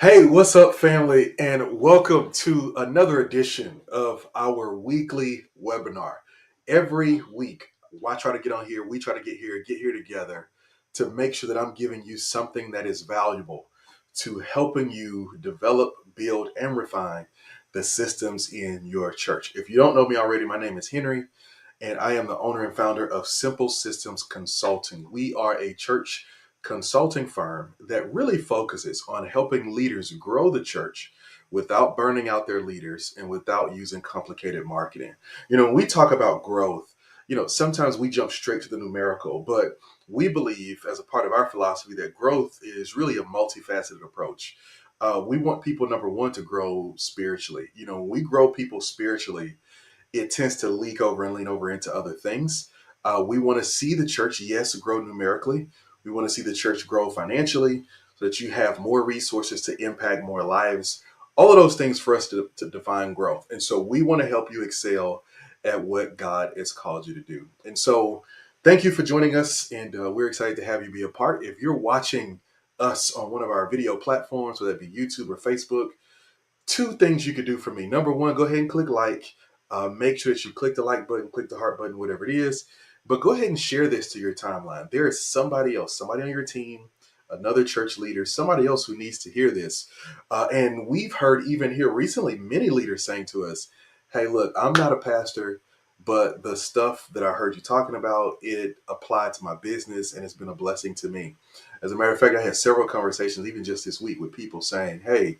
Hey, what's up, family, and welcome to another edition of our weekly webinar. Every week, I try to get on here, we try to get here together to make sure that I'm giving you something that is valuable to helping you develop, build, and refine the systems in your church. If you don't know me already, my name is Henry, and I am the owner and founder of Simple Systems Consulting. We are a church consulting firm that really focuses on helping leaders grow the church without burning out their leaders and without using complicated marketing. When we talk about growth, sometimes we jump straight to the numerical, but we believe as a part of our philosophy that growth is really a multifaceted approach. We want people, number one, to grow spiritually. When we grow people spiritually, it tends to leak over and lean over into other things. We want to see the church, yes, grow numerically. We want to see the church grow financially so that you have more resources to impact more lives. All of those things for us to define growth. And so we want to help you excel at what God has called you to do. And so thank you for joining us. And we're excited to have you be a part. If you're watching us on one of our video platforms, whether that be YouTube or Facebook, two things you could do for me. Number one, go ahead and click like. Make sure that you click the like button, click the heart button, whatever it is. But go ahead and share this to your timeline. There is somebody else, somebody on your team, another church leader, somebody else who needs to hear this. And we've heard even here recently many leaders saying to us, hey, look, I'm not a pastor, but the stuff that I heard you talking about, it applied to my business and it's been a blessing to me. As a matter of fact, I had several conversations, even just this week, with people saying, hey,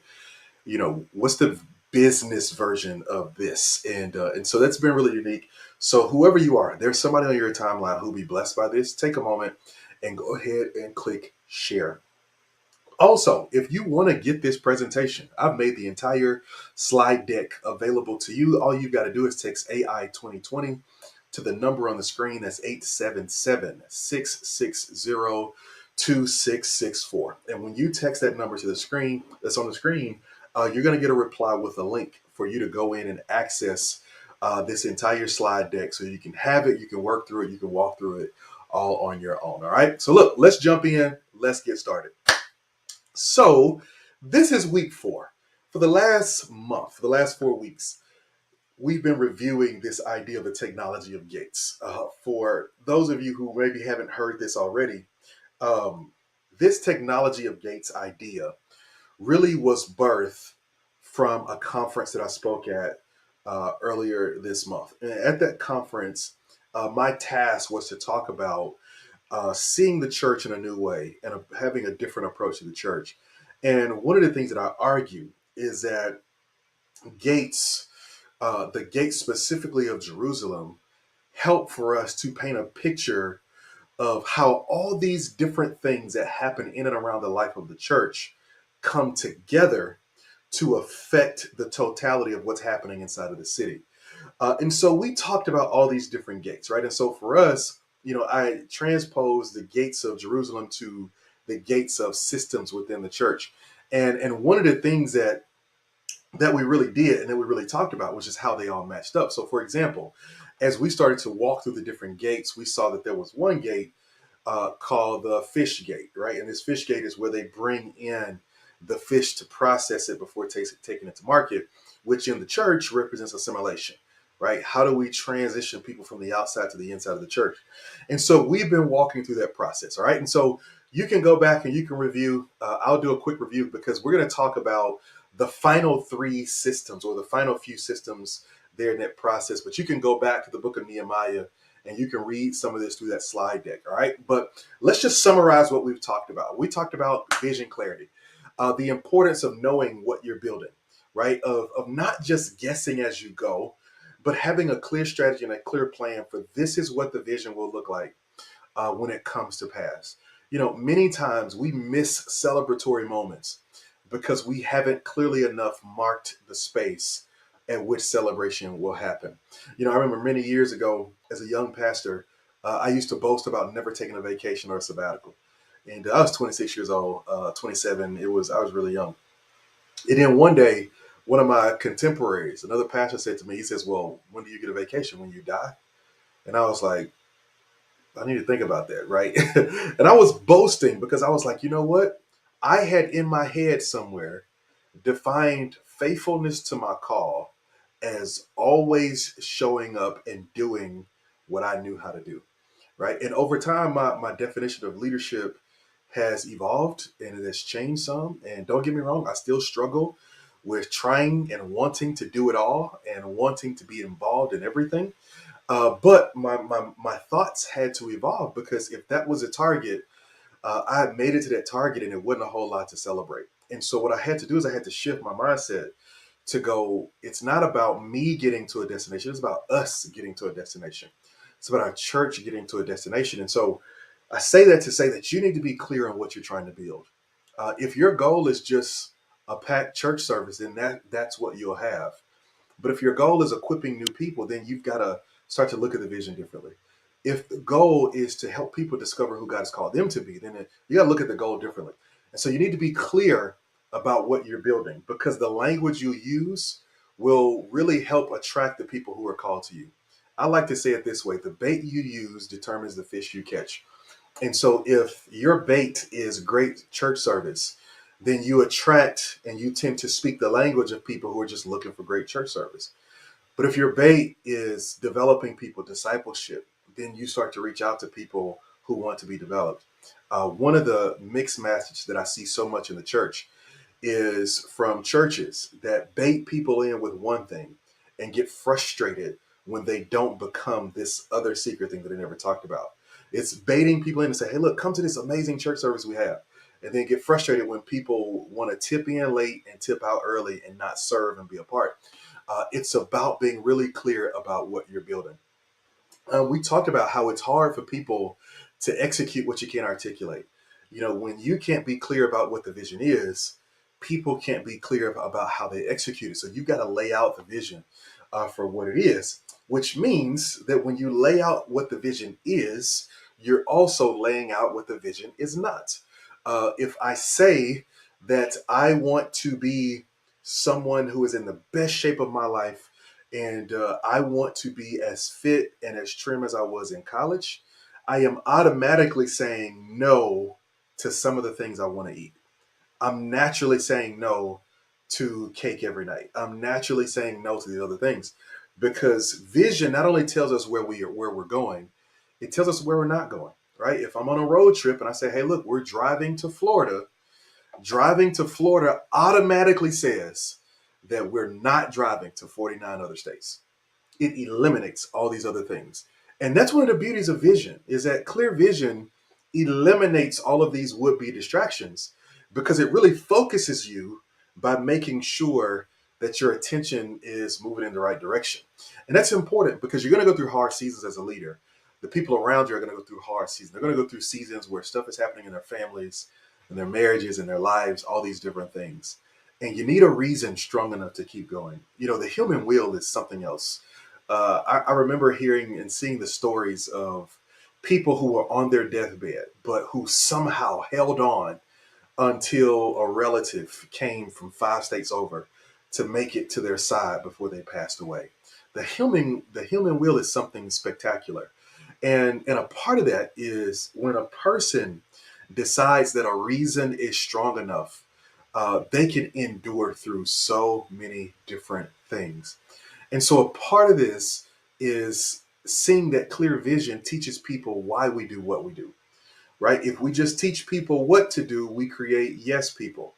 what's the business version of this? And so that's been really unique. So whoever you are, there's somebody on your timeline who'll be blessed by this. Take a moment and go ahead and click share. Also, if you want to get this presentation, I've made the entire slide deck available to you. All you got to do is text AI 2020 to the number on the screen. That's 877-660-2664. And when you text that number to the screen, that's on the screen, you're going to get a reply with a link for you to go in and access this entire slide deck so you can have it, you can work through it, you can walk through it all on your own. All right. So look, let's jump in. Let's get started. So this is week 4. For the last month, for the last 4 weeks, we've been reviewing this idea of the technology of gates. For those of you who maybe haven't heard this already, this technology of gates idea really was birthed from a conference that I spoke at earlier this month. And at that conference, my task was to talk about seeing the church in a new way and having a different approach to the church. And one of the things that I argue is that gates, the gates specifically of Jerusalem, help for us to paint a picture of how all these different things that happen in and around the life of the church come together to affect the totality of what's happening inside of the city. And so we talked about all these different gates, right? And so for us, I transposed the gates of Jerusalem to the gates of systems within the church. And one of the things that we really did and that we really talked about was just how they all matched up. So for example, as we started to walk through the different gates, we saw that there was one gate called the fish gate, right? And this fish gate is where they bring in the fish to process it before taking it to market, which in the church represents assimilation, right? How do we transition people from the outside to the inside of the church? And so we've been walking through that process, all right? And so You can go back and you can review. I'll do a quick review because we're going to talk about the final three systems or the final few systems there in that process. But you can go back to the book of Nehemiah and you can read some of this through that slide deck. All right. But let's just summarize what we've talked about. We talked about vision clarity, the importance of knowing what you're building, right? Of not just guessing as you go, but having a clear strategy and a clear plan for this is what the vision will look like when it comes to pass. Many times we miss celebratory moments because we haven't clearly enough marked the space at which celebration will happen. I remember many years ago as a young pastor, I used to boast about never taking a vacation or a sabbatical. And I was 26 years old, 27. I was really young. And then one day, one of my contemporaries, another pastor, said to me, he says, "Well, when do you get a vacation? When you die?" And I was like, I need to think about that, right? And I was boasting because I was like, you know what? I had in my head somewhere defined faithfulness to my call as always showing up and doing what I knew how to do, right? And over time, my definition of leadership has evolved and it has changed some. And don't get me wrong, I still struggle with trying and wanting to do it all and wanting to be involved in everything. But my thoughts had to evolve because if that was a target, I had made it to that target and it wasn't a whole lot to celebrate. And so what I had to do is I had to shift my mindset to go, it's not about me getting to a destination, it's about us getting to a destination. It's about our church getting to a destination. And so I say that to say that you need to be clear on what you're trying to build. If your goal is just a packed church service, then that's what you'll have. But if your goal is equipping new people, then you've got to start to look at the vision differently. If the goal is to help people discover who God has called them to be, then you got to look at the goal differently. And so you need to be clear about what you're building because the language you use will really help attract the people who are called to you. I like to say it this way: the bait you use determines the fish you catch. And so if your bait is great church service, then you attract and you tend to speak the language of people who are just looking for great church service. But if your bait is developing people, discipleship, then you start to reach out to people who want to be developed. One of the mixed messages that I see so much in the church is from churches that bait people in with one thing and get frustrated when they don't become this other secret thing that they never talked about. It's baiting people in and say, hey, look, come to this amazing church service we have. And then get frustrated when people want to tip in late and tip out early and not serve and be a part. It's about being really clear about what you're building. We talked about how it's hard for people to execute what you can't articulate. When you can't be clear about what the vision is, people can't be clear about how they execute it. So you've got to lay out the vision for what it is, which means that when you lay out what the vision is, you're also laying out what the vision is not. If I say that I want to be someone who is in the best shape of my life and I want to be as fit and as trim as I was in college, I am automatically saying no to some of the things I want to eat. I'm naturally saying no to cake every night. I'm naturally saying no to the other things because vision not only tells us where we're going, it tells us where we're not going. Right? If I'm on a road trip and I say, "Hey, look, we're driving to Florida automatically says that we're not driving to 49 other states. It eliminates all these other things. And that's one of the beauties of vision is that clear vision eliminates all of these would-be distractions because it really focuses you by making sure that your attention is moving in the right direction. And that's important because you're going to go through hard seasons as a leader. The people around you are going to go through hard seasons. They're going to go through seasons where stuff is happening in their families, in their marriages, in their lives, all these different things. And you need a reason strong enough to keep going. The human will is something else. I remember hearing and seeing the stories of people who were on their deathbed, but who somehow held on until a relative came from 5 states over to make it to their side before they passed away. The human will is something spectacular. And a part of that is when a person decides that a reason is strong enough, they can endure through so many different things. And so a part of this is seeing that clear vision teaches people why we do what we do. right? If we just teach people what to do, we create yes people.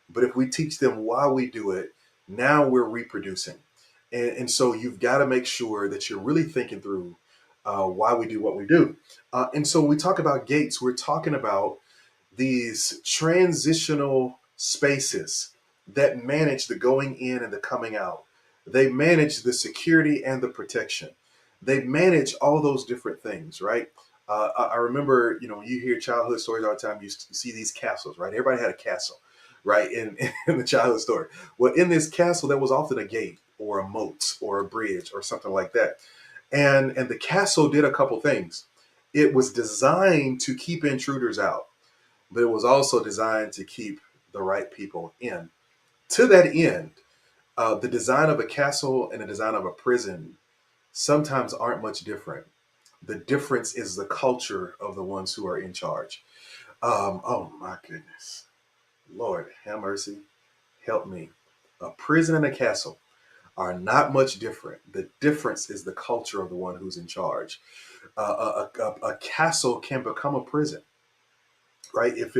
But if we teach them why we do it, now we're reproducing. And so you've got to make sure that you're really thinking through why we do what we do. And so when we talk about gates, we're talking about these transitional spaces that manage the going in and the coming out. They manage the security and the protection. They manage all those different things, right? I remember, when you hear childhood stories all the time, you see these castles, right? Everybody had a castle, right? In the childhood story. Well, in this castle, there was often a gate or a moat or a bridge or something like that. And the castle did a couple things. It was designed to keep intruders out, but it was also designed to keep the right people in. To that end, the design of a castle and the design of a prison sometimes aren't much different. The difference is the culture of the ones who are in charge. Oh my goodness. Lord, have mercy. Help me. A prison and a castle are not much different. The difference is the culture of the one who's in charge. A castle can become a prison, right? If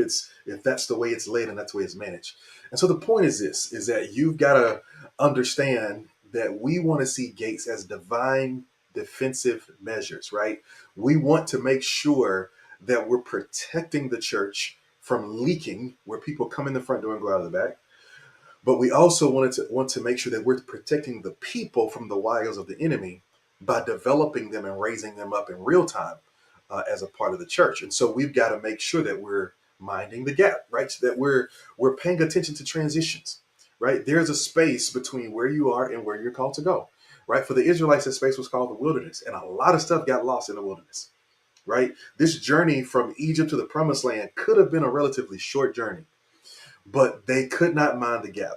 that's the way it's led and that's the way it's managed. And so the point is this: is that you've got to understand that we want to see gates as divine defensive measures, right? We want to make sure that we're protecting the church from leaking, where people come in the front door and go out of the back. But we also want to make sure that we're protecting the people from the wiles of the enemy by developing them and raising them up in real time as a part of the church. And so we've got to make sure that we're minding the gap, right? So that we're paying attention to transitions, right? There's a space between where you are and where you're called to go, right? For the Israelites, that space was called the wilderness, and a lot of stuff got lost in the wilderness, right? This journey from Egypt to the promised land could have been a relatively short journey, but they could not mind the gap.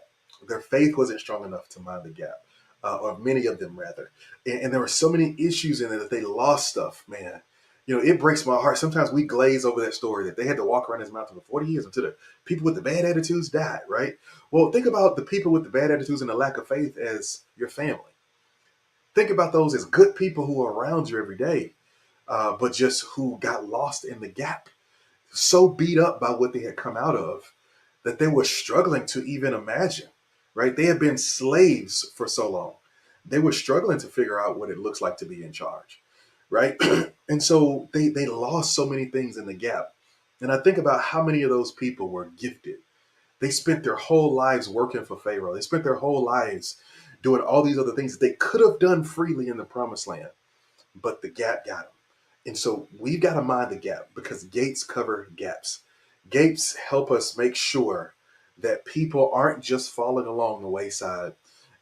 Their faith wasn't strong enough to mind the gap, or many of them rather. And there were so many issues in there that they lost stuff, man. It breaks my heart. Sometimes we glaze over that story that they had to walk around this mountain for 40 years until the people with the bad attitudes died, right? Well, think about the people with the bad attitudes and the lack of faith as your family. Think about those as good people who are around you every day, but just who got lost in the gap, so beat up by what they had come out of that they were struggling to even imagine, right? They had been slaves for so long. They were struggling to figure out what it looks like to be in charge, right? And so they lost so many things in the gap. And I think about how many of those people were gifted. They spent their whole lives working for Pharaoh. They spent their whole lives doing all these other things that they could have done freely in the promised land, but the gap got them. And so we've got to mind the gap because gates cover gaps. Gates help us make sure that people aren't just falling along the wayside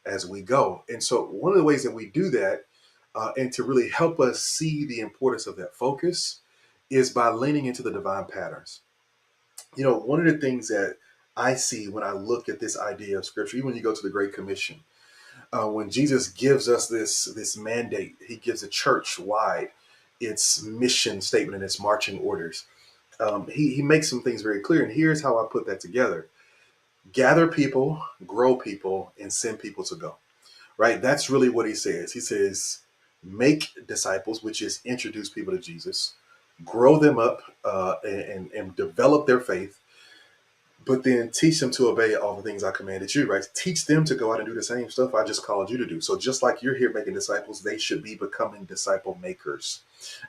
as we go. And so one of the ways that we do that, and to really help us see the importance of that focus, is by leaning into the divine patterns. One of the things that I see when I look at this idea of scripture, even when you go to the Great Commission, when Jesus gives us this mandate, he gives a church wide its mission statement and its marching orders. He makes some things very clear, and here's how I put that together: gather people, grow people, and send people to go. Right? That's really what he says. He says, make disciples, which is introduce people to Jesus, grow them up, and develop their faith, but then teach them to obey all the things I commanded you, right? Teach them to go out and do the same stuff I just called you to do. So just like you're here making disciples, they should be becoming disciple makers.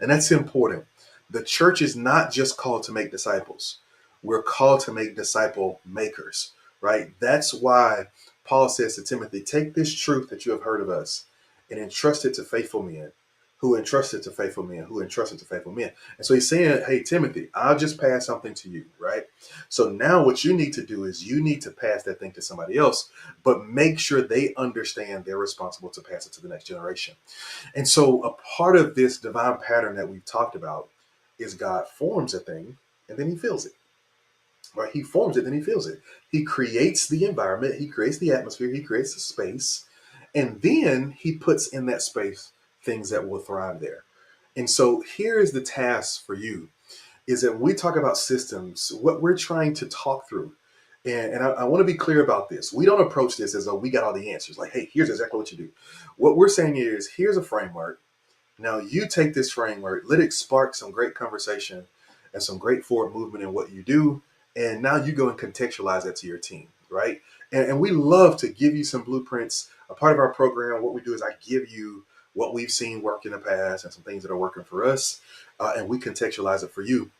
And that's important. The church is not just called to make disciples. We're called to make disciple makers, right? That's why Paul says to Timothy, take this truth that you have heard of us and entrust it to faithful men who entrusted to faithful men, who entrusted to faithful men. And so he's saying, hey, Timothy, I'll just pass something to you, right? So now what you need to do is you need to pass that thing to somebody else, but make sure they understand they're responsible to pass it to the next generation. And so a part of this divine pattern that we've talked about is God forms a thing and then he fills it. Right? He forms it, then he fills it. He creates the environment, he creates the atmosphere, he creates the space, and then he puts in that space things that will thrive there. And so here is the task for you, is that when we talk about systems, what we're trying to talk through, and I want to be clear about this. We don't approach this as though we got all the answers. Like, hey, here's exactly what you do. What we're saying is, here's a framework. Now you take this framework, let it spark some great conversation, and some great forward movement in what you do. And now you go and contextualize that to your team, right? And we love to give you some blueprints. A part of our program, what we do is I give you what we've seen work in the past and some things that are working for us, and we contextualize it for you.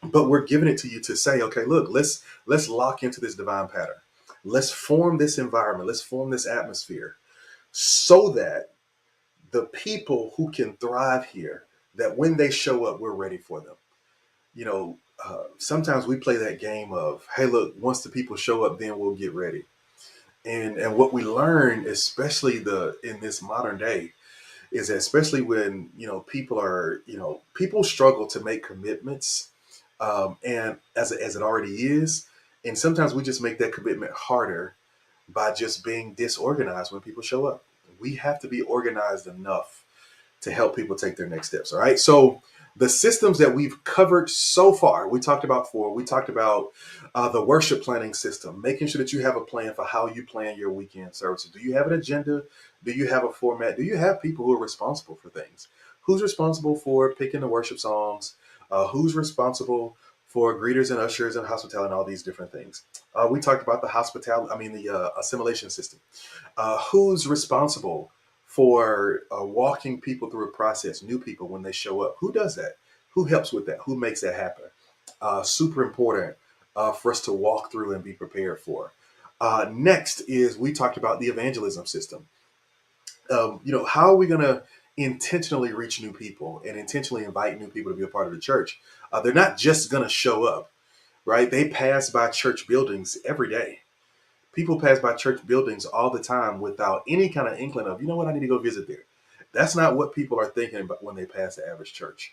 But we're giving it to you to say, okay, look, let's lock into this divine pattern. Let's form this environment. Let's form this atmosphere so that the people who can thrive here, that when they show up, we're ready for them. Sometimes we play that game of, hey, look, once the people show up, then we'll get ready. And what we learn, especially in this modern day, is that especially when people struggle to make commitments, and as it already is, and sometimes we just make that commitment harder by just being disorganized when people show up. We have to be organized enough to help people take their next steps. All right. So the systems that we've covered so far, we talked about four. We talked about the worship planning system, making sure that you have a plan for how you plan your weekend services. Do you have an agenda? Do you have a format? Do you have people who are responsible for things? Who's responsible for picking the worship songs? Who's responsible for greeters and ushers and hospitality and all these different things? We talked about the assimilation system. Who's responsible for walking people through a process, new people when they show up? Who does that? Who helps with that? Who makes that happen? Super important for us to walk through and be prepared for. Next is we talked about the evangelism system. How are we going to intentionally reach new people and intentionally invite new people to be a part of the church? They're not just going to show up, right? They pass by church buildings every day. People pass by church buildings all the time without any kind of inkling of, you know what, I need to go visit there. That's not what people are thinking about when they pass the average church.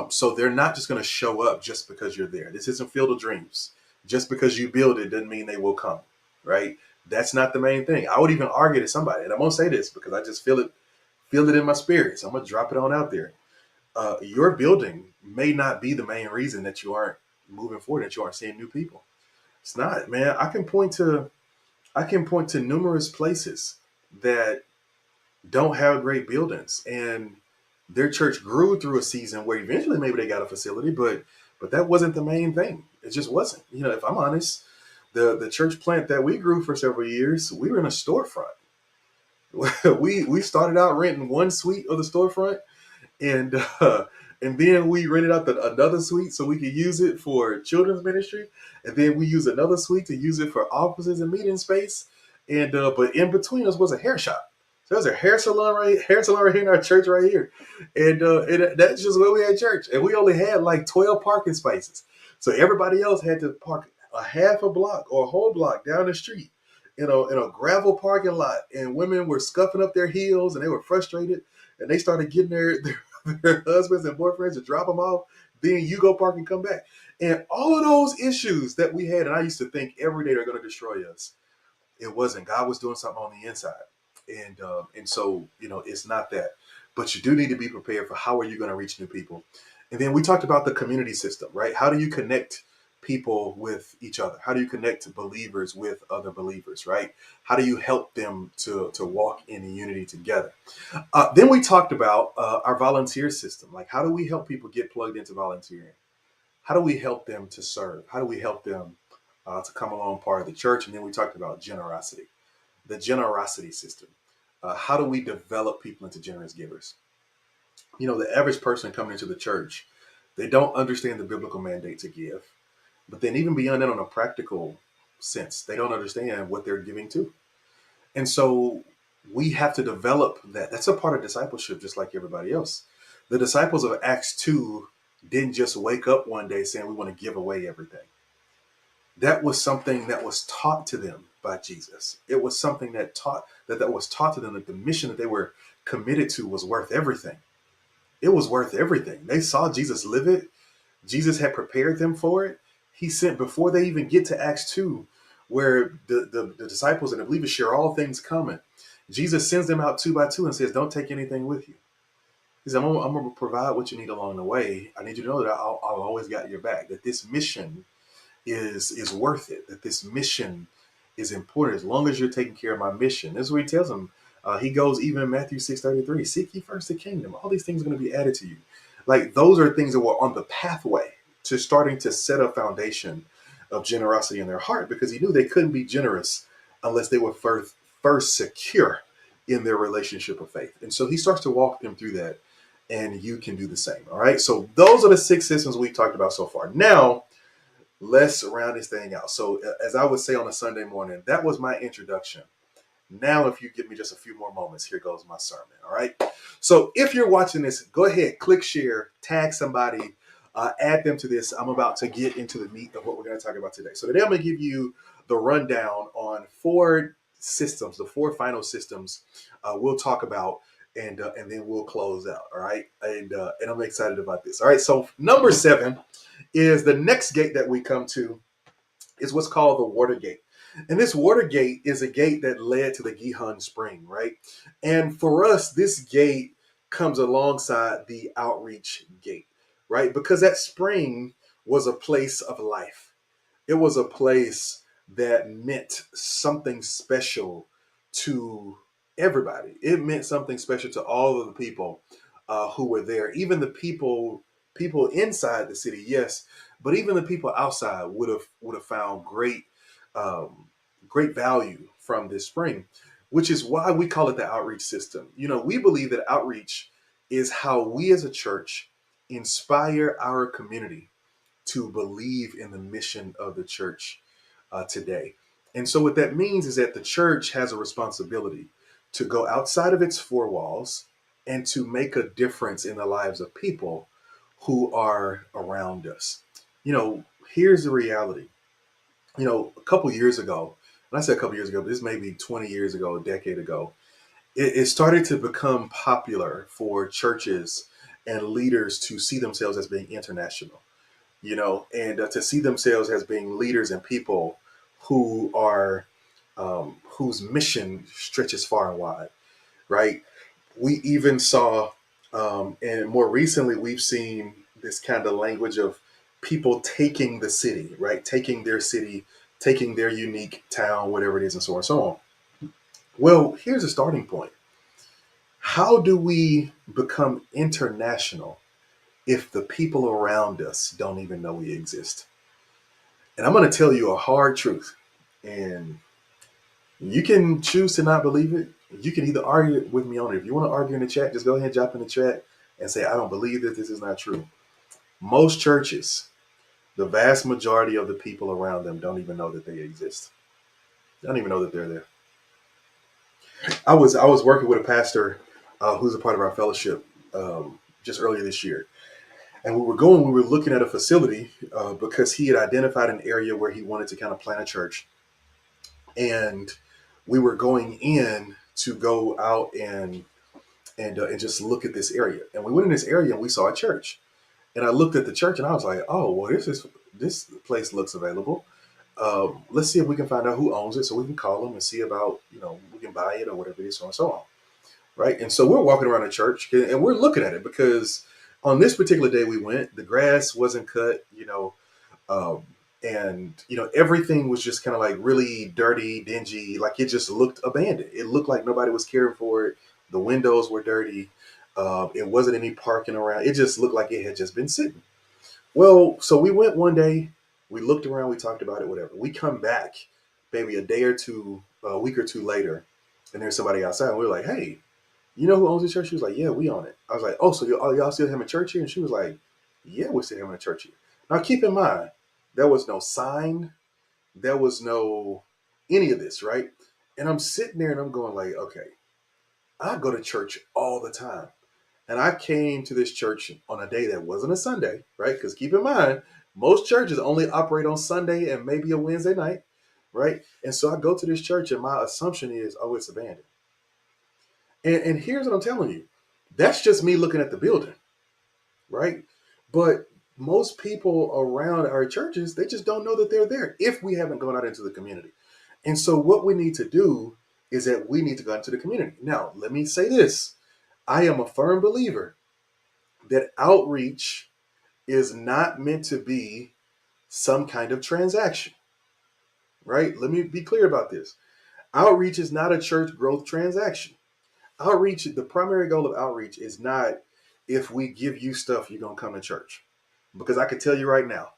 So they're not just going to show up just because you're there. This isn't Field of Dreams. Just because you build it doesn't mean they will come, right? That's not the main thing. I would even argue to somebody, and I'm going to say this because I just feel it in my spirit. So I'm going to drop it on out there. Your building may not be the main reason that you aren't moving forward, that you aren't seeing new people. It's not, man. I can point to numerous places that don't have great buildings, and their church grew through a season where eventually maybe they got a facility, but that wasn't the main thing. It just wasn't. If I'm honest, the church plant that we grew for several years, we were in a storefront. we started out renting one suite of the storefront, and and then we rented out another suite so we could use it for children's ministry, and then we used another suite to use it for offices and meeting space. And but in between us was a hair shop. So there's a hair salon right here in our church right here, and that's just where we had church, and we only had like 12 parking spaces. So everybody else had to park a half a block or a whole block down the street, in a gravel parking lot, and women were scuffing up their heels and they were frustrated, and they started getting their husbands and boyfriends to drop them off. Then you go park and come back. And all of those issues that we had, and I used to think every day they're going to destroy us. It wasn't. God was doing something on the inside. And so, it's not that. But you do need to be prepared for how are you going to reach new people. And then we talked about the community system, right? How do you connect people with each other? How do you connect believers with other believers, right? How do you help them to walk in unity together? Then we talked about our volunteer system. Like, how do we help people get plugged into volunteering? How do we help them to serve? How do we help them to come along part of the church? And then we talked about generosity, the generosity system. How do we develop people into generous givers? The average person coming into the church, they don't understand the biblical mandate to give. But then even beyond that, on a practical sense, they don't understand what they're giving to. And so we have to develop that. That's a part of discipleship, just like everybody else. The disciples of Acts 2 didn't just wake up one day saying, we want to give away everything. That was something that was taught to them by Jesus. It was something that was taught to them, that the mission that they were committed to was worth everything. It was worth everything. They saw Jesus live it. Jesus had prepared them for it. He sent, before they even get to Acts 2, where the disciples and the believers share all things common, Jesus sends them out two by two and says, don't take anything with you. He says, I'm going to provide what you need along the way. I need you to know that I'll always got your back, that this mission is worth it, that this mission is important as long as you're taking care of my mission. This is what he tells them. He goes even in Matthew 6:33, seek ye first the kingdom. All these things are going to be added to you. Like, those are things that were on the pathway. to starting to set a foundation of generosity in their heart, because he knew they couldn't be generous unless they were first secure in their relationship of faith. And so he starts to walk them through that, and you can do the same. All right. So those are the 6 systems we talked about so far. Now, let's round this thing out. So, as I would say on a Sunday morning, that was my introduction. Now, if you give me just a few more moments, here goes my sermon. All right. So, if you're watching this, go ahead, click share, tag somebody, add them to this. I'm about to get into the meat of what we're going to talk about today. So, today I'm going to give you the rundown on 4 systems, the 4 final systems we'll talk about. And then we'll close out. All right. And I'm excited about this. All right. So, number 7 is the next gate that we come to is what's called the Water Gate. And this Water Gate is a gate that led to the Gihon Spring, right? And for us, this gate comes alongside the Outreach Gate, right? Because that spring was a place of life. It was a place that meant something special to everybody. It meant something special to all of the people who were there. Even the people inside the city, yes, but even the people outside would have found um, great value from this spring, which is why we call it the outreach system. We believe that outreach is how we as a church inspire our community to believe in the mission of the church today. And so, what that means is that the church has a responsibility to go outside of its 4 walls and to make a difference in the lives of people who are around us. Here's the reality. A couple years ago, and I said a couple years ago, but this may be 20 years ago, a decade ago, it started to become popular for churches and leaders to see themselves as being international, and to see themselves as being leaders and people who are whose mission stretches far and wide, right? We even saw, and more recently, we've seen this kind of language of people taking the city, right? Taking their city, taking their unique town, whatever it is, and so on and so on. Well, here's a starting point. How do we become international if the people around us don't even know we exist? And I'm going to tell you a hard truth. And you can choose to not believe it. You can either argue with me on it. If you want to argue in the chat, just go ahead and drop in the chat and say, I don't believe that this is not true. Most churches, the vast majority of the people around them don't even know that they exist. They don't even know that they're there. I was working with a pastor who's a part of our fellowship just earlier this year. And we were looking at a facility because he had identified an area where he wanted to kind of plant a church. And we were going in to go out and just look at this area. And we went in this area and we saw a church. And I looked at the church and I was like, oh, well, this place looks available. Let's see if we can find out who owns it so we can call them and see about, we can buy it or whatever it is, so on and so on. Right. And so we're walking around the church and we're looking at it because on this particular day we went, the grass wasn't cut, um, and everything was just kind of like really dirty, dingy. Like it just looked abandoned. It looked like nobody was caring for it. The windows were dirty. It wasn't any parking around. It just looked like it had just been sitting. Well, so we went one day. We looked around. We talked about it. Whatever. We come back, maybe a week or two later, and there's somebody outside. And we're like, hey, you know who owns the church? She was like, yeah, we own it. I was like, oh, so y'all still having a church here? And she was like, yeah, we're still having a church here. Now, keep in mind, there was no sign. There was no any of this, right? And I'm sitting there and I'm going like, okay, I go to church all the time. And I came to this church on a day that wasn't a Sunday, right? Because keep in mind, most churches only operate on Sunday and maybe a Wednesday night, right? And so I go to this church and my assumption is, oh, it's abandoned. And here's what I'm telling you. That's just me looking at the building, right? But most people around our churches, they just don't know that they're there if we haven't gone out into the community. And so what we need to do is that we need to go into the community. Now, let me say this. I am a firm believer that outreach is not meant to be some kind of transaction, right? Let me be clear about this. Outreach is not a church growth transaction. Outreach, the primary goal of outreach is not if we give you stuff, you're going to come to church. Because I can tell you right now,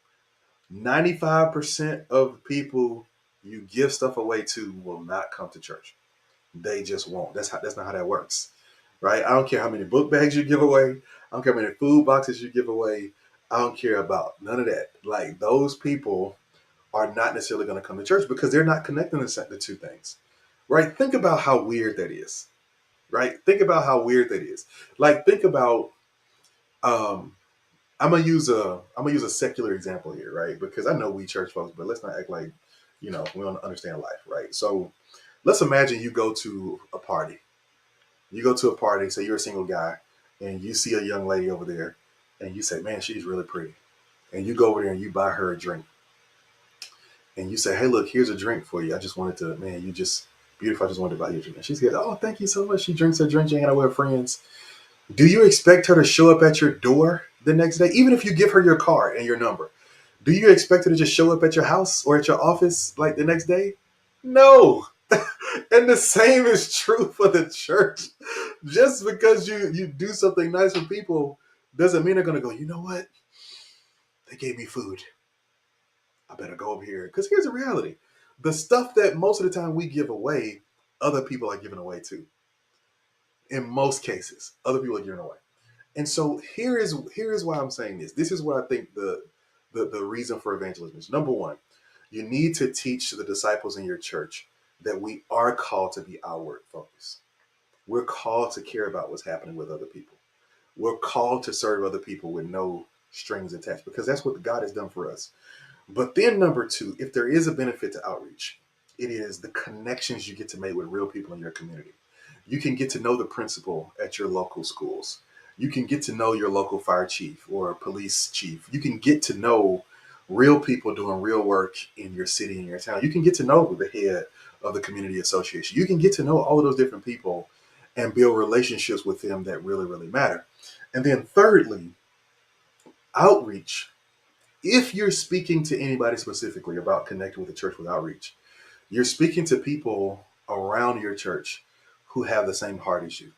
95% of people you give stuff away to will not come to church. They just won't. That's not how that works. Right? I don't care how many book bags you give away. I don't care how many food boxes you give away. I don't care about none of that. Like those people are not necessarily going to come to church because they're not connecting the two things. Right? Think about how weird that is. Right? Think about how weird that is. Like think about um I'm gonna use a secular example here, right? Because I know we church folks, but let's not act like, we don't understand life, right? So let's imagine you go to a party. You go to a party, say you're a single guy, and you see a young lady over there, and you say, "Man, she's really pretty." And you go over there and you buy her a drink, and you say, "Hey, look, here's a drink for you. I just wanted to, man, you just beautiful. I just wanted to buy you a drink." And she says, "Oh, thank you so much." She drinks her drink, she hanging out with her friends. Do you expect her to show up at your door the next day, even if you give her your card and your number? Do you expect her to just show up at your house or at your office like the next day? No. And the same is true for the church. Just because you do something nice for people doesn't mean they're gonna go, you know what? They gave me food. I better go over here. Because here's the reality. The stuff that most of the time we give away, other people are giving away too. In most cases, other people are giving away. And so here is why I'm saying this. This is what I think the reason for evangelism is. Number one, you need to teach the disciples in your church that we are called to be outward focused. We're called to care about what's happening with other people. We're called to serve other people with no strings attached because that's what God has done for us. But then number two, if there is a benefit to outreach, it is the connections you get to make with real people in your community. You can get to know the principal at your local schools. You can get to know your local fire chief or police chief. You can get to know real people doing real work in your city, in your town. You can get to know the head of the community association. You can get to know all of those different people and build relationships with them that really, really matter. And then thirdly, outreach. If you're speaking to anybody specifically about connecting with the church with outreach, you're speaking to people around your church who have the same heart as you,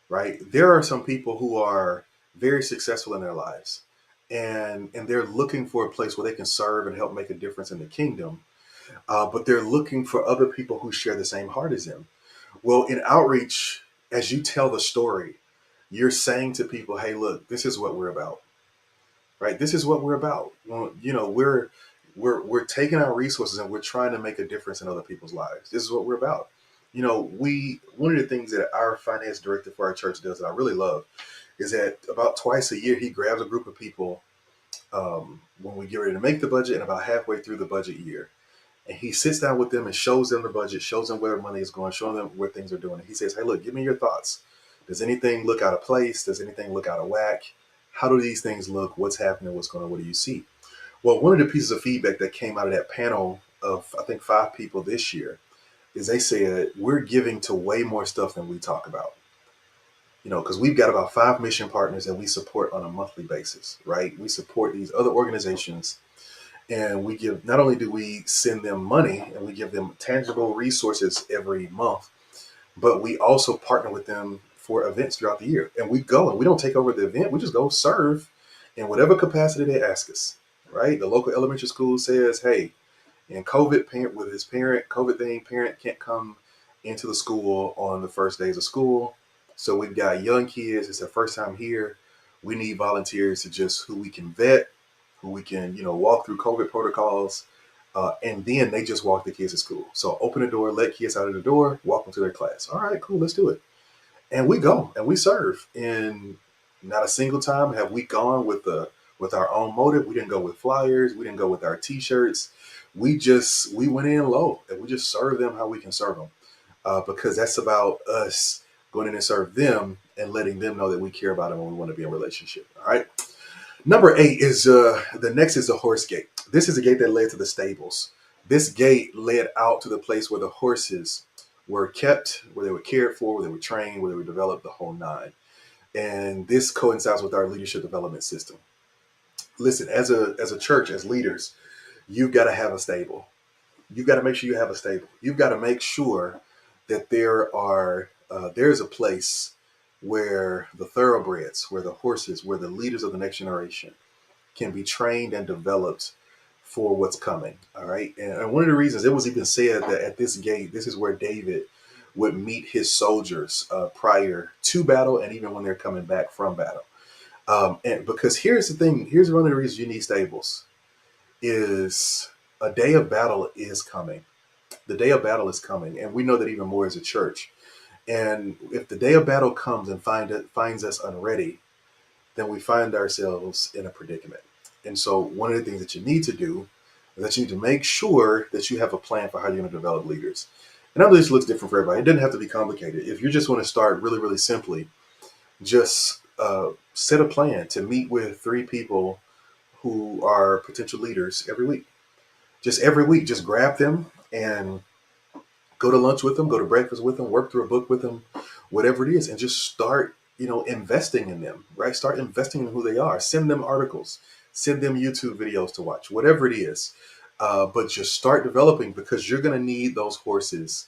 right? There are some people who are very successful in their lives and they're looking for a place where they can serve and help make a difference in the kingdom, but they're looking for other people who share the same heart as them. Well, in outreach, as you tell the story, you're saying to people, hey, look, this is what we're about, right? This is what we're about. Well, we're taking our resources and we're trying to make a difference in other people's lives. This is what we're about. We one of the things that our finance director for our church does that I really love is that about twice a year he grabs a group of people when we get ready to make the budget and about halfway through the budget year, and he sits down with them and shows them the budget, shows them where money is going, showing them where things are doing. And he says, "Hey, look, give me your thoughts. Does anything look out of place? Does anything look out of whack? How do these things look? What's happening? What's going on? What do you see?" Well, one of the pieces of feedback that came out of that panel of I think 5 people this year is they said we're giving to way more stuff than we talk about. Because we've got about 5 mission partners that we support on a monthly basis, right? We support these other organizations, and we give, not only do we send them money and we give them tangible resources every month, but we also partner with them for events throughout the year. And we go and we don't take over the event, we just go serve in whatever capacity they ask us, right? The local elementary school says, hey, and COVID parent with his parent, COVID thing, parent can't come into the school on the first days of school. So we've got young kids, it's their first time here. We need volunteers to just who we can vet, who we can, walk through COVID protocols. And then they just walk the kids to school. So open the door, let kids out of the door, walk them to their class. All right, cool, let's do it. And we go and we serve. And not a single time have we gone with our own motive. We didn't go with flyers. We didn't go with our T-shirts. We went in low and we just serve them how we can serve them, because that's about us going in and serve them and letting them know that we care about them and we want to be in a relationship. All right. Number 8 is the next is the horse gate. This is a gate that led to the stables. This gate led out to the place where the horses were kept, where they were cared for, where they were trained, where they were developed, the whole nine. And this coincides with our leadership development system. Listen, as a church, as leaders, you've got to have a stable. You've got to make sure you have a stable. You've got to make sure that there's a place where the thoroughbreds, where the horses, where the leaders of the next generation, can be trained and developed for what's coming. All right. And one of the reasons it was even said that at this gate, this is where David would meet his soldiers prior to battle and even when they're coming back from battle. And because here's the thing, here's one of the reasons you need stables is a day of battle is coming. The day of battle is coming. And we know that even more as a church. And if the day of battle comes and finds us unready, then we find ourselves in a predicament. And so one of the things that you need to do is that you need to make sure that you have a plan for how you're going to develop leaders. And I know this looks different for everybody. It doesn't have to be complicated. If you just want to start really, really simply, just set a plan to meet with 3 people who are potential leaders every week. Just every week, just grab them and go to lunch with them, go to breakfast with them, work through a book with them, whatever it is, and just start, investing in them, right? Start investing in who they are. Send them articles, send them YouTube videos to watch, whatever it is. But just start developing because you're going to need those horses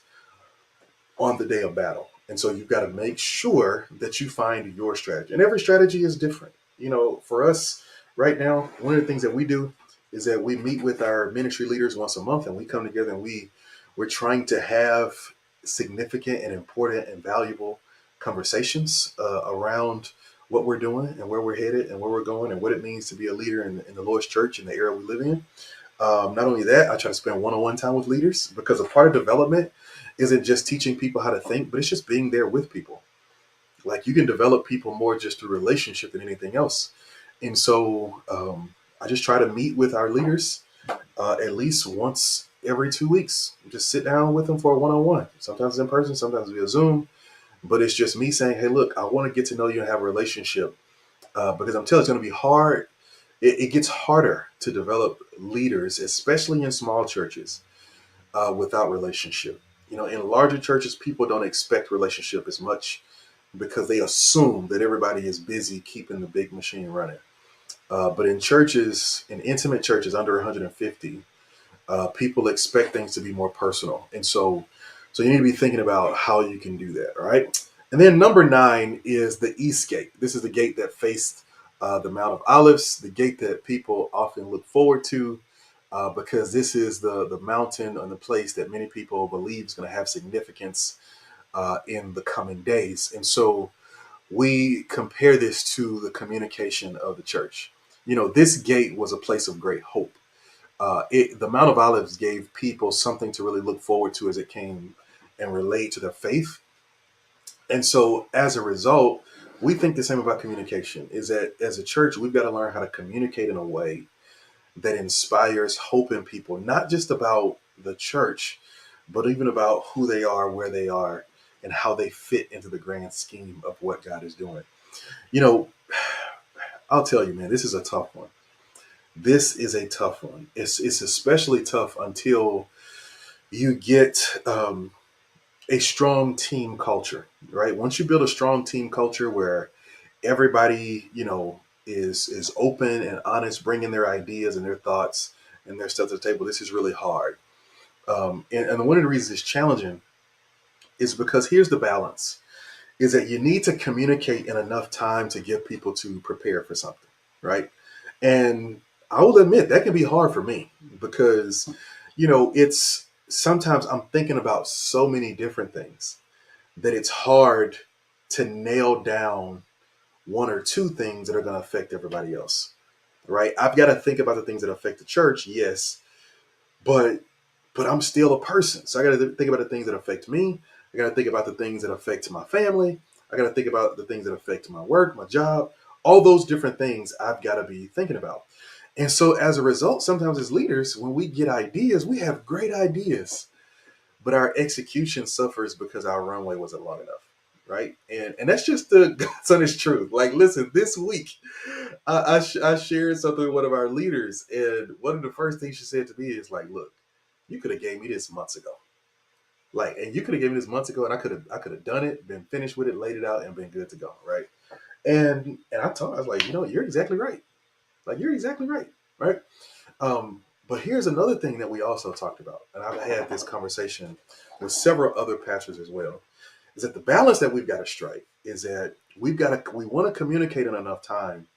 on the day of battle. And so you've got to make sure that you find your strategy. And every strategy is different. For us right now, one of the things that we do is that we meet with our ministry leaders once a month and we come together and we're trying to have significant and important and valuable conversations around what we're doing and where we're headed and where we're going and what it means to be a leader in the Lord's church in the era we live in. Not only that, I try to spend one-on-one time with leaders because a part of development isn't just teaching people how to think, but it's just being there with people. Like you can develop people more just through relationship than anything else. And so I just try to meet with our leaders at least once every 2 weeks. Just sit down with them for a one-on-one. Sometimes in person, sometimes via Zoom. But it's just me saying, hey, look, I want to get to know you and have a relationship because I'm telling you, it's going to be hard. It gets harder to develop leaders, especially in small churches, without relationship. In larger churches, people don't expect relationship as much because they assume that everybody is busy keeping the big machine running. But in churches, in intimate churches under 150, people expect things to be more personal. And so you need to be thinking about how you can do that. All right. And then number 9 is the East Gate. This is the gate that faced the Mount of Olives, the gate that people often look forward to because this is the mountain and the place that many people believe is going to have significance in the coming days. And so we compare this to the communication of the church. This gate was a place of great hope. The Mount of Olives gave people something to really look forward to as it came and relate to their faith. And so as a result, we think the same about communication is that as a church, we've got to learn how to communicate in a way that inspires hope in people, not just about the church, but even about who they are, where they are, and how they fit into the grand scheme of what God is doing. You know, I'll tell you, man, this is a tough one. This is a tough one. It's especially tough until you get a strong team culture, right? Once you build a strong team culture where everybody, is open and honest, bringing their ideas and their thoughts and their stuff to the table, this is really hard. And one of the reasons it's challenging is because here's the balance: is that you need to communicate in enough time to give people to prepare for something, right? And I will admit that can be hard for me because, it's sometimes I'm thinking about so many different things that it's hard to nail down one or two things that are going to affect everybody else, right? I've got to think about the things that affect the church, yes, but I'm still a person, so I got to think about the things that affect me. I got to think about the things that affect my family. I got to think about the things that affect my work, my job, all those different things I've got to be thinking about. And so as a result, sometimes as leaders, when we get ideas, we have great ideas, but our execution suffers because our runway wasn't long enough. Right. And that's just the God's honest truth. Like, listen, this week, I shared something with one of our leaders. And one of the first things she said to me is like, look, you could have gave me this months ago. Like, and you could have given me this months ago and I could have done it, been finished with it, laid it out and been good to go. Right. And I told her, I was like, you're exactly right. Like, you're exactly right. Right. But here's another thing that we also talked about. And I've had this conversation with several other pastors as well, is that the balance that we've got to strike is that we want to communicate in enough time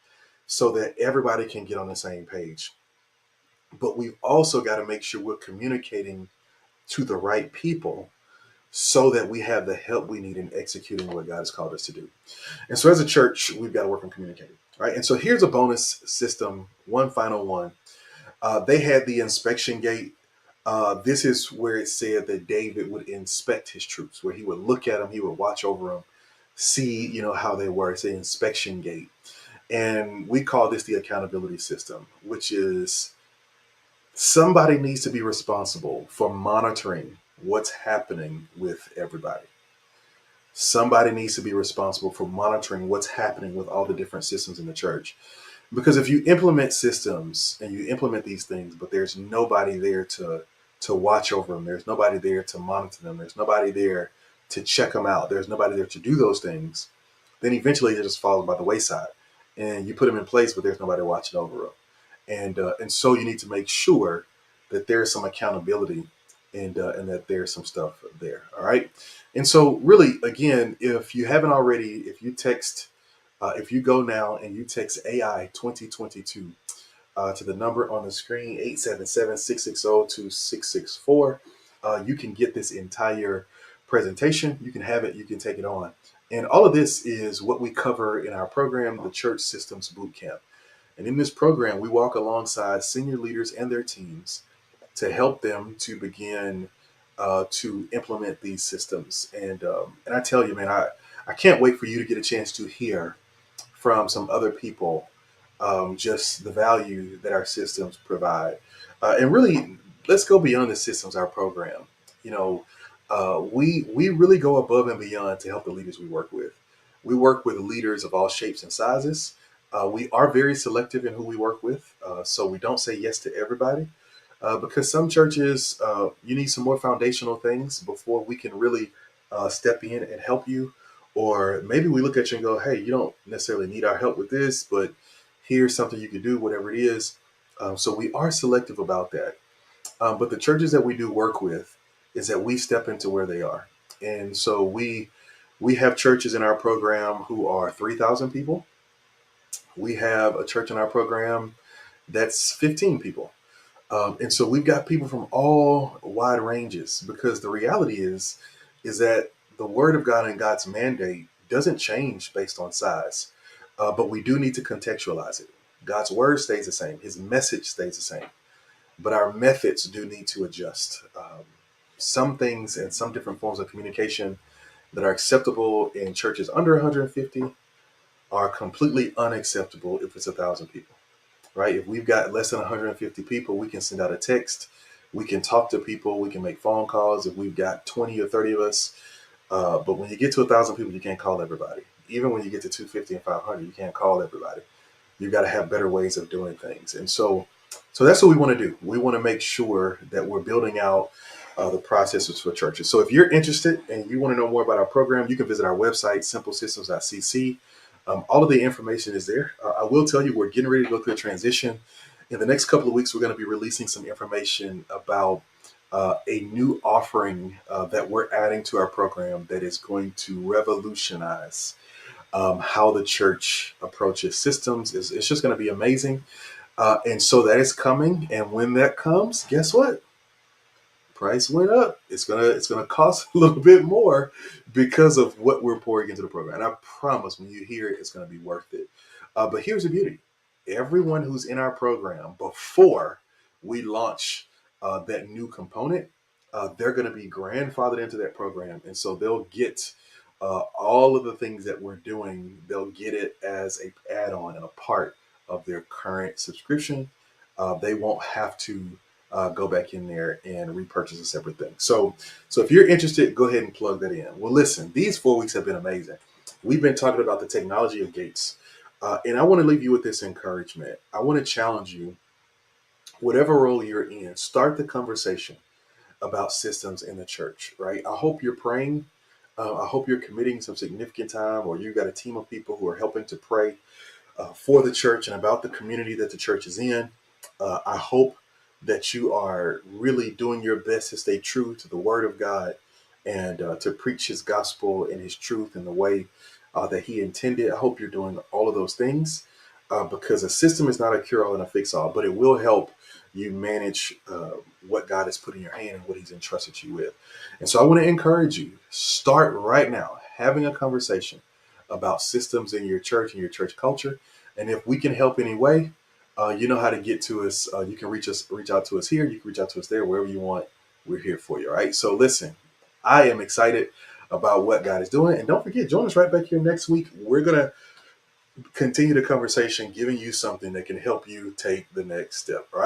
so that everybody can get on the same page. But we've also got to make sure we're communicating to the right people so that we have the help we need in executing what God has called us to do. And so as a church, we've got to work on communicating. Right. And so here's a bonus system, one final one. They had the inspection gate. This is where it said that David would inspect his troops, where he would look at them, he would watch over them, see, how they were. It's the inspection gate. And we call this the accountability system, which is somebody needs to be responsible for monitoring what's happening with everybody. Somebody needs to be responsible for monitoring what's happening with all the different systems in the church. Because if you implement systems and you implement these things, but there's nobody there to watch over them, there's nobody there to monitor them, there's nobody there to check them out, there's nobody there to do those things, then eventually they just fall by the wayside. And you put them in place, but there's nobody watching over them. And so you need to make sure that there's some accountability and that there's some stuff there. All right. And so really, again, if you haven't already, if you go now and you text AI 2022 to the number on the screen, 877-660-2664, you can get this entire presentation. You can have it, you can take it on. And all of this is what we cover in our program, the Church Systems Bootcamp. And in this program, we walk alongside senior leaders and their teams to help them to begin to implement these systems. And I tell you, man, I can't wait for you to get a chance to hear from some other people just the value that our systems provide. And really, let's go beyond the systems, our program. We really go above and beyond to help the leaders we work with. We work with leaders of all shapes and sizes. We are very selective in who we work with, so we don't say yes to everybody. Because some churches, you need some more foundational things before we can really step in and help you. Or maybe we look at you and go, hey, you don't necessarily need our help with this, but here's something you can do, whatever it is. So we are selective about that. But the churches that we do work with is that we step into where they are. And so we have churches in our program who are 3,000 people. We have a church in our program that's 15 people. And so we've got people from all wide ranges, because the reality is that the word of God and God's mandate doesn't change based on size, but we do need to contextualize it. God's word stays the same. His message stays the same, but our methods do need to adjust. Some things and some different forms of communication that are acceptable in churches under 150 are completely unacceptable if it's 1,000 people. Right? If we've got less than 150 people, we can send out a text, we can talk to people, we can make phone calls if we've got 20 or 30 of us. But when you get to 1,000 people, you can't call everybody. Even when you get to 250 and 500, you can't call everybody. You've got to have better ways of doing things. And so that's what we want to do. We want to make sure that we're building out the processes for churches. So if you're interested and you want to know more about our program, you can visit our website, simplesystems.cc. All of the information is there. I will tell you, we're getting ready to go through a transition. In the next couple of weeks, we're going to be releasing some information about a new offering that we're adding to our program that is going to revolutionize how the church approaches systems. It's just going to be amazing. And so that is coming. And when that comes, guess what? Price went up. It's gonna cost a little bit more because of what we're pouring into the program. And I promise, when you hear it, it's gonna be worth it. But here's the beauty: everyone who's in our program before we launch that new component, they're gonna be grandfathered into that program, and so they'll get all of the things that we're doing. They'll get it as a add-on and a part of their current subscription. They won't have to go back in there and repurchase a separate thing. So if you're interested, go ahead and plug that in. Well, listen, these 4 weeks have been amazing. We've been talking about the technology of gates. And I want to leave you with this encouragement. I want to challenge you, whatever role you're in, start the conversation about systems in the church, right? I hope you're praying. I hope you're committing some significant time, or you've got a team of people who are helping to pray for the church and about the community that the church is in. I hope that you are really doing your best to stay true to the word of God and to preach his gospel and his truth in the way that he intended. I hope you're doing all of those things. because a system is not a cure all and a fix all, but it will help you manage what God has put in your hand and what He's entrusted you with. And so I want to encourage you, start right now having a conversation about systems in your church and your church culture. And if we can help any way, you know how to get to us. You can reach out to us here. You can reach out to us there, wherever you want. We're here for you. All right. So listen, I am excited about what God is doing. And don't forget, join us right back here next week. We're going to continue the conversation, giving you something that can help you take the next step. All right.